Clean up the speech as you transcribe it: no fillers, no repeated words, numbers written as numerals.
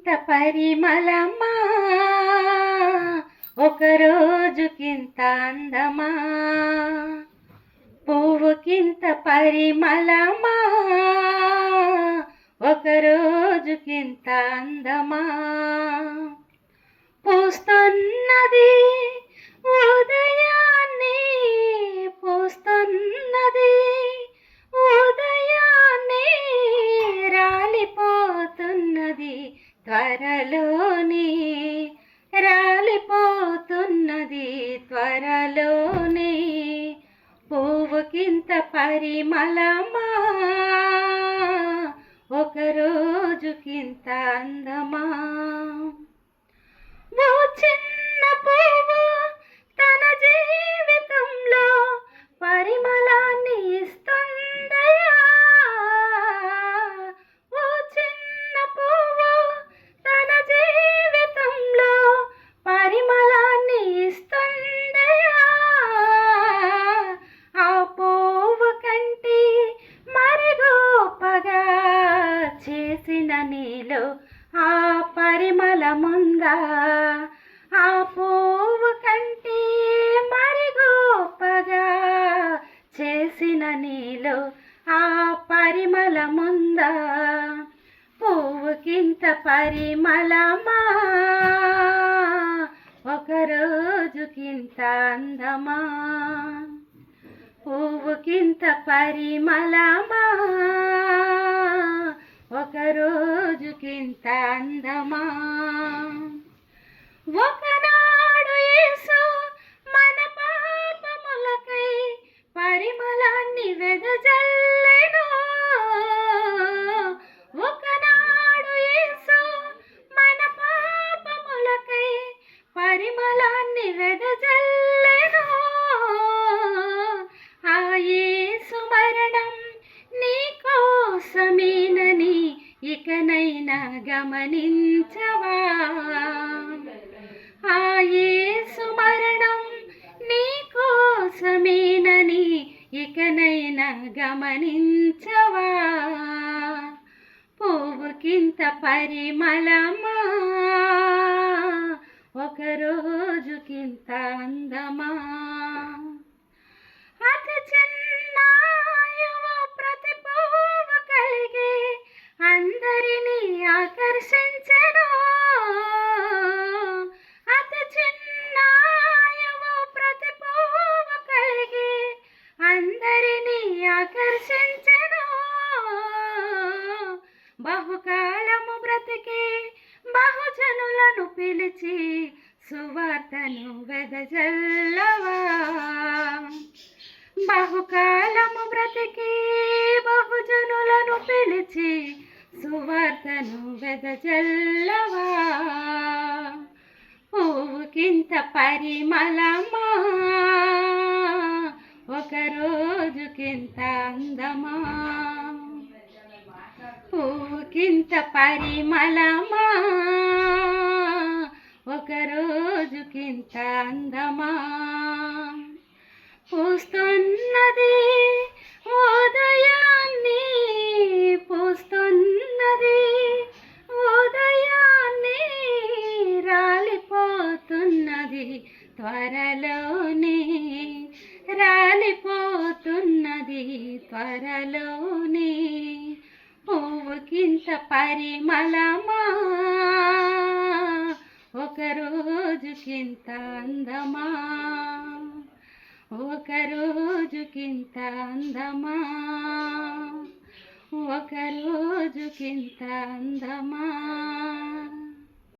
పువ్వుకింత పరిమళమా, ఒక రోజుకింత అందమా. పువ్వుకింత పరిమళమా, ఒక రోజుకింత అందమా. పూస్తున్నది ఉదయాన్నే, పూస్తున్నది ఉదయాన్నే, రాలిపోతున్నది త్వరలోనే, రాలిపోతున్నది త్వరలోనే. పువ్వుకింత పరిమళమా, ఒక రోజుకింత అందమా. ఓ చిన్న పువ్వు తన జీవితంలో పరిమళాన్ని ఇస్తుందయా. ఓ చిన్న పువ్వు తన జీవితంలో పరిమళాన్ని ఇస్తుందయా. ఆ పువ్వు కంటి మరి గొప్పగా చేసిన నీలో ఆ పరిమళముందా. ఆ పువ్వు కంటి మరి గొప్పగా చేసిన నీలో ఆ పరిమళముందా. పువ్వుకింత పరిమళమా, ఒక రోజుకింత అందమా. పువ్వుకింత పరిమళమా, ఒక రోజుకింత అందమా. ఒకనాడు యేసు మన పాపములకై పరిమళాన్ని వెదజల్లెను. ఒకనాడు యేసు మన పాపములకై పరిమళాన్ని వెదజల్లెను. ఆ యేసు మరణం నీ కోసమేనని ఇకనైనా గమనించవా. ఆ యేసు మరణం నీ కోసమేనని ఇకనైనా గమనించవా. పువ్వుకింత పరిమళమా, ఒక రోజుకింత అందమా. అతి చిన్న ఆయువు ప్రతి పువ్వు కలిగి అందరినీ ఆకర్షించెను. అతి చిన్న ఆయువు ప్రతి పువ్వు కలిగి అందరినీ ఆకర్షించెను. బహుకాలము బ్రతికి బహుజనులను పిలిచి సువార్తను వెదజల్లవా. బహుకాలము బ్రతికి బహుజనులను పిలిచి సువార్తను వెదజల్లవా. పువ్వుకింత పరిమళమా, ఒక రోజుకింత అందమా. పువ్వుకింత పరిమళమా, ఒక రోజుకింత అందమా. పూస్తున్నది ఉదయాన్నే, పూస్తున్నది ఉదయాన్నే, రాలిపోతున్నది త్వరలోనే, రాలిపోతున్నది త్వరలోనే. పువ్వుకింత పరిమళమా, ఒక రోజుకింత అందమా. ఒక రోజుకింత అందమా, ఒక రోజుకింత అందమా.